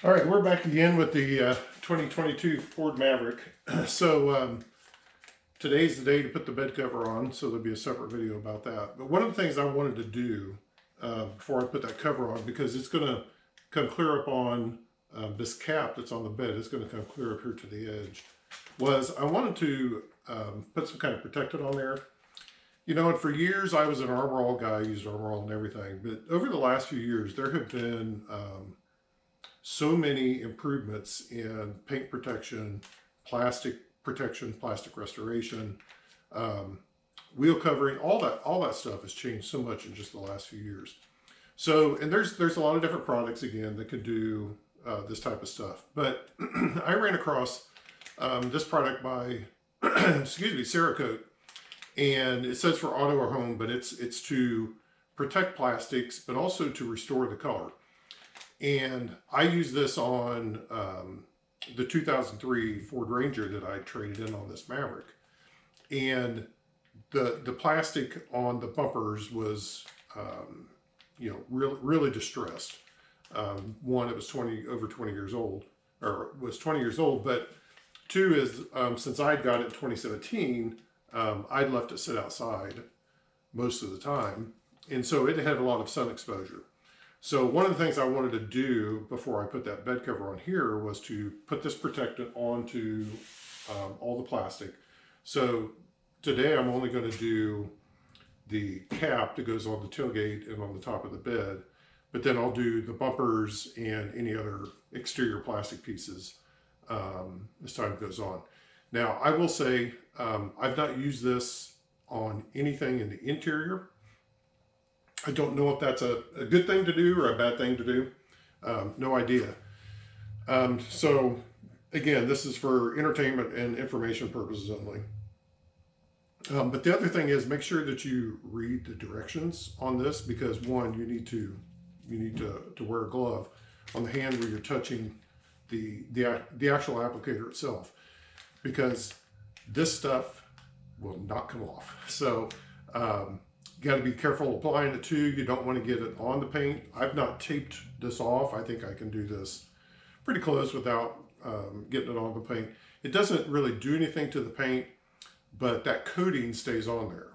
All right, we're back again with the 2022 Ford Maverick. So today's the day to put the bed cover on, so there'll be a separate video about that. But one of the things I wanted to do before I put that cover on, because it's going to come clear up on this cap that's on the bed, it's going to come clear up here to the edge, was I wanted to put some kind of protectant on there. You know, and for years I was an Armor All guy, used Armor All and everything. But over the last few years, there have been so many improvements in paint protection, plastic protection, plastic restoration, wheel covering, all that stuff has changed so much in just the last few years. So, and there's a lot of different products again that can do this type of stuff. But I ran across this product by, excuse me, Cerakote, and it says for auto or home, but it's to protect plastics, but also to restore the color. And I use this on the 2003 Ford Ranger that I traded in on this Maverick. And the plastic on the bumpers was, you know, really distressed. One, it was over 20 years old, or was 20 years old. But two is, since I'd got it in 2017, I'd left it sit outside most of the time. And so it had a lot of sun exposure. So one of the things I wanted to do before I put that bed cover on here was to put this protectant onto all the plastic. So today I'm only going to do the cap that goes on the tailgate and on the top of the bed, but then I'll do the bumpers and any other exterior plastic pieces as time goes on. Now I will say I've not used this on anything in the interior. I don't know if that's a good thing to do or a bad thing to do. No idea. So again, this is for entertainment and information purposes only. But the other thing is, make sure that you read the directions on this, because one, you need to wear a glove on the hand where you're touching the actual applicator itself, because this stuff will not come off. So you got to be careful applying it too. You don't want to get it on the paint. I've not taped this off. I think I can do this pretty close without getting it on the paint. It doesn't really do anything to the paint, but that coating stays on there.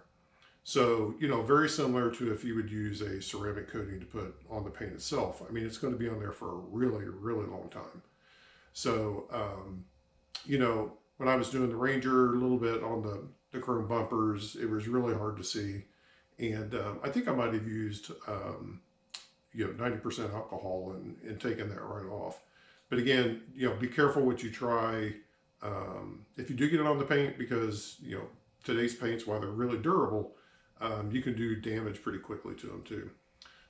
So, you know, very similar to if you would use a ceramic coating to put on the paint itself. I mean, it's going to be on there for a really, really long time. So, you know, when I was doing the Ranger a little bit on the chrome bumpers, it was really hard to see. And I think I might have used, you know, 90% alcohol and taken that right off. But again, you know, be careful what you try if you do get it on the paint, because, you know, today's paints, while they're really durable, you can do damage pretty quickly to them too.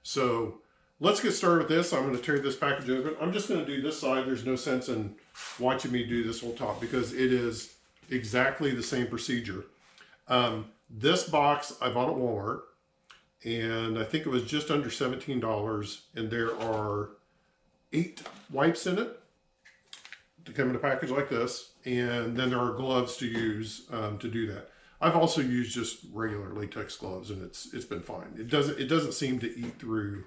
So let's get started with this. I'm going to tear this package open. I'm just going to do this side. There's no sense in watching me do this whole top, because it is exactly the same procedure. This box I bought at Walmart, and I think it was just under $17, and there are 8 wipes in it to come in a package like this, and then there are gloves to use to do that. I've also used just regular latex gloves, and it's been fine. It doesn't seem to eat through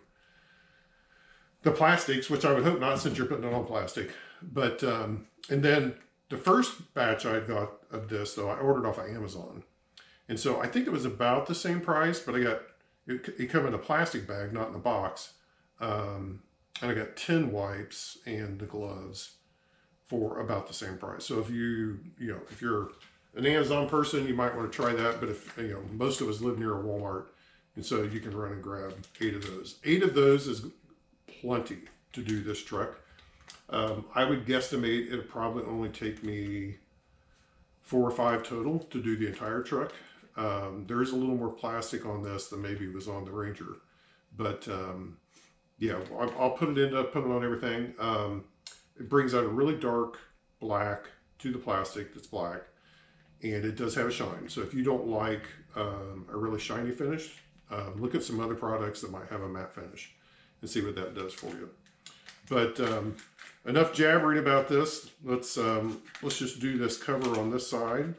the plastics, which I would hope not, since you're putting it on plastic. But and then the first batch I got of this, though, I ordered off of Amazon. And so I think it was about the same price, but I got, it come in a plastic bag, not in a box. And I got 10 wipes and the gloves for about the same price. So if if you're an Amazon person, you might want to try that. But if, you know, most of us live near a Walmart, and so you can run and grab 8 of those. 8 of those is plenty to do this truck. I would guesstimate it'll probably only take me 4 or 5 total to do the entire truck. There is a little more plastic on this than maybe was on the Ranger, but yeah, I'll put it on everything. It brings out a really dark black to the plastic that's black, and it does have a shine. So if you don't like a really shiny finish, look at some other products that might have a matte finish and see what that does for you. But enough jabbering about this. Let's just do this cover on this side.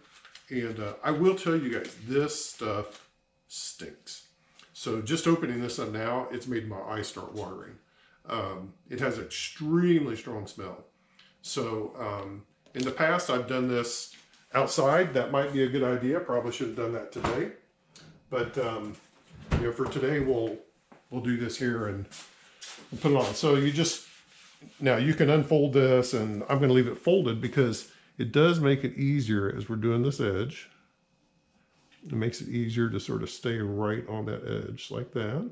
And I will tell you guys, this stuff stinks. So just opening this up now, it's made my eyes start watering. it has extremely strong smell. So in the past, I've done this outside. That might be a good idea. Probably should have done that today. But you know, for today, we'll do this here and put it on. So you just, now you can unfold this, and I'm going to leave it folded because it does make it easier as we're doing this edge. It makes it easier to sort of stay right on that edge like that.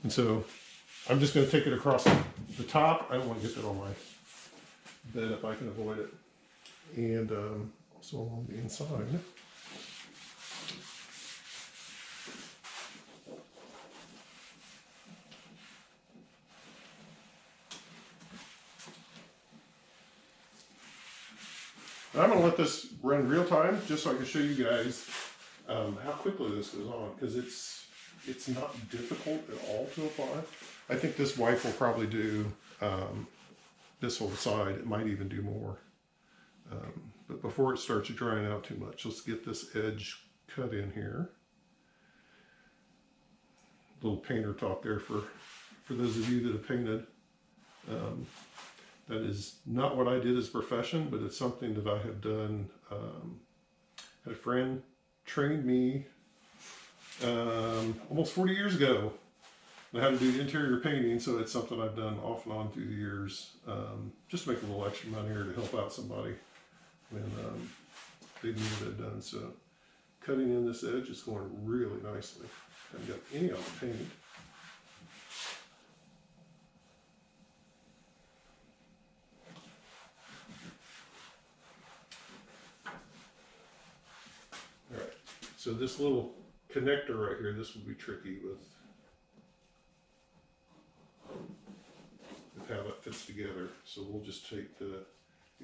And so I'm just going to take it across the top. I don't want to get that on my bed if I can avoid it. And also along the inside. I'm going to let this run real time just so I can show you guys how quickly this goes on, because it's not difficult at all to apply. I think this wipe will probably do this whole side. It might even do more. But before it starts drying out too much, let's get this edge cut in here. Little painter talk there for those of you that have painted. That is not what I did as a profession, but it's something that I have done. Had a friend trained me almost 40 years ago on how to do interior painting, so it's something I've done off and on through the years, just to make a little extra money or to help out somebody when they needed it done. So cutting in this edge is going really nicely. Haven't got any on the paint. All right, so this little connector right here, this will be tricky with how that fits together. So we'll just take the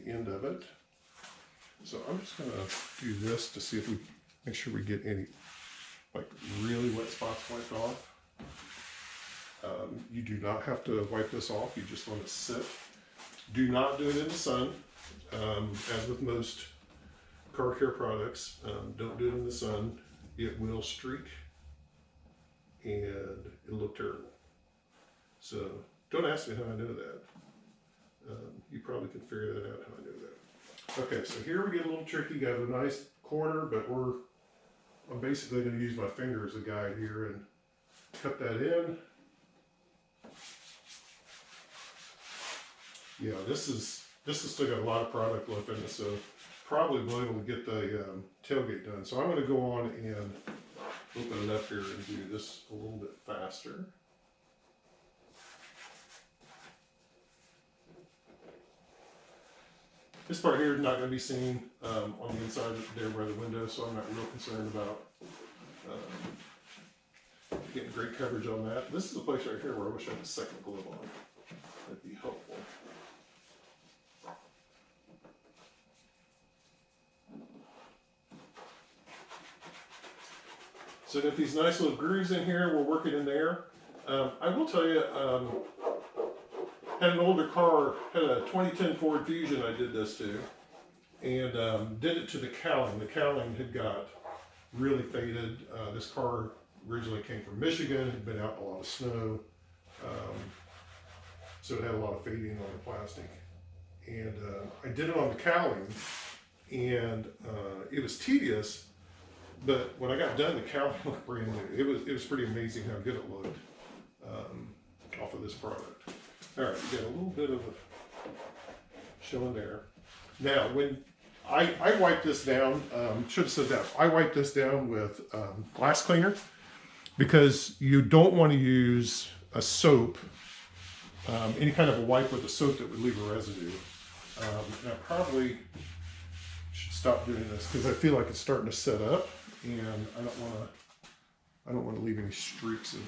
end of it. So I'm just going to do this to see if we make sure we get any like really wet spots wiped off. You do not have to wipe this off. You just want it to sit. Do not do it in the sun. As with most car care products, don't do it in the sun. It will streak and it'll look terrible. So don't ask me how I know that. You probably can figure that out how I know that. Okay, so here we get a little tricky. Got a nice corner, but I'm basically going to use my finger as a guide here and cut that in. Yeah, this is still got a lot of product left in it, so probably will able to get the tailgate done. So I'm going to go on and open it up here and do this a little bit faster. This part here is not going to be seen on the inside there by the window, so I'm not real concerned about getting great coverage on that. This is a place right here where I wish I had a second glove on. That'd be helpful. So got these nice little grooves in here. We're working in there. I will tell you, had an older car, had a 2010 Ford Fusion I did this to, and did it to the cowling. The cowling had got really faded. This car originally came from Michigan, had been out in a lot of snow, so it had a lot of fading on the plastic. And I did it on the cowling, and it was tedious, but when I got done, the cowling looked brand new. It was pretty amazing how good it looked off of this product. All right, we got a little bit of a showing there. Now, when I wipe this down, should have said that. I wipe this down with glass cleaner because you don't want to use a soap, any kind of a wipe with a soap that would leave a residue. And I probably should stop doing this because I feel like it's starting to set up, and I don't want to leave any streaks in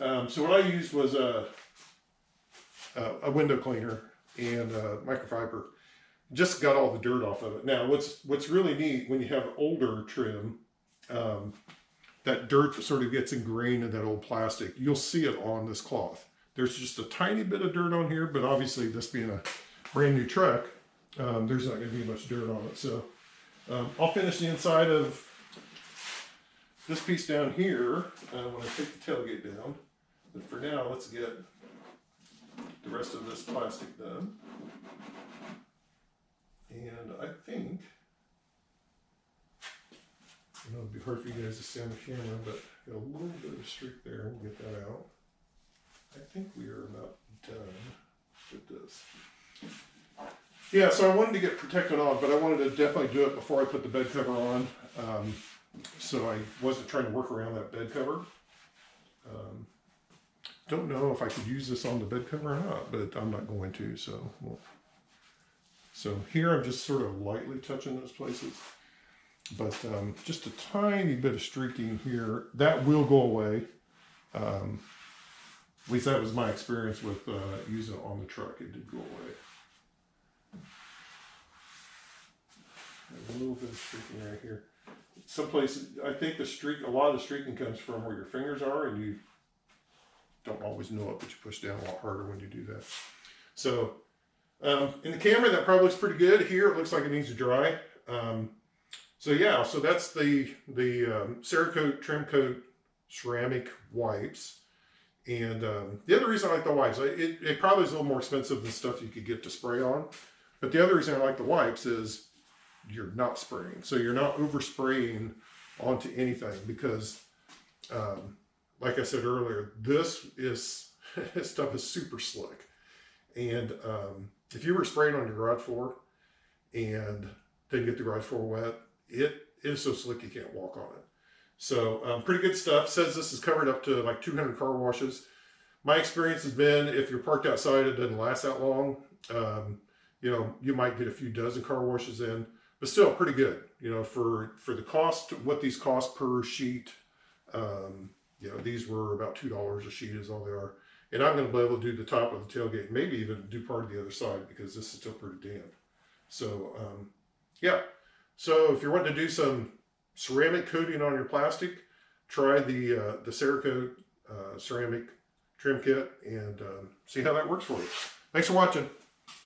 there. So what I used was a window cleaner and microfiber. Just got all the dirt off of it. Now, what's really neat when you have older trim, that dirt sort of gets ingrained in that old plastic. You'll see it on this cloth. There's just a tiny bit of dirt on here, but obviously this being a brand new truck, there's not going to be much dirt on it. So I'll finish the inside of this piece down here when I take the tailgate down. But for now, let's get the rest of this plastic done. And I think, I know it'd be hard for you guys to see on the camera, but got a little bit of a streak there. We'll get that out. I think we are about done with this. Yeah, so I wanted to get protectant on, but I wanted to definitely do it before I put the bed cover on. So I wasn't trying to work around that bed cover. Don't know if I could use this on the bed cover or not, but I'm not going to. So here I'm just sort of lightly touching those places, but just a tiny bit of streaking here. That will go away. At least that was my experience with using it on the truck. It did go away. A little bit of streaking right here. Some places, I think a lot of the streaking comes from where your fingers are, and you don't always know it, but you push down a lot harder when you do that. So in the camera, that probably looks pretty good. Here, it looks like it needs to dry. So yeah, so that's the Cerakote Trim Coat ceramic wipes. And the other reason I like the wipes, it probably is a little more expensive than stuff you could get to spray on. But the other reason I like the wipes is you're not spraying. So you're not overspraying onto anything because, like I said earlier, this stuff is super slick. And if you were spraying on your garage floor and then get the garage floor wet, it is so slick you can't walk on it. So pretty good stuff. Says this is covered up to like 200 car washes. My experience has been if you're parked outside, it doesn't last that long. You know, you might get a few dozen car washes in, but still pretty good. You know, for the cost, what these cost per sheet, you know, these were about $2 a sheet is all they are. And I'm going to be able to do the top of the tailgate, maybe even do part of the other side because this is still pretty damp. So, yeah. So if you're wanting to do some ceramic coating on your plastic, try the Cerakote ceramic trim kit and see how that works for you. Thanks for watching.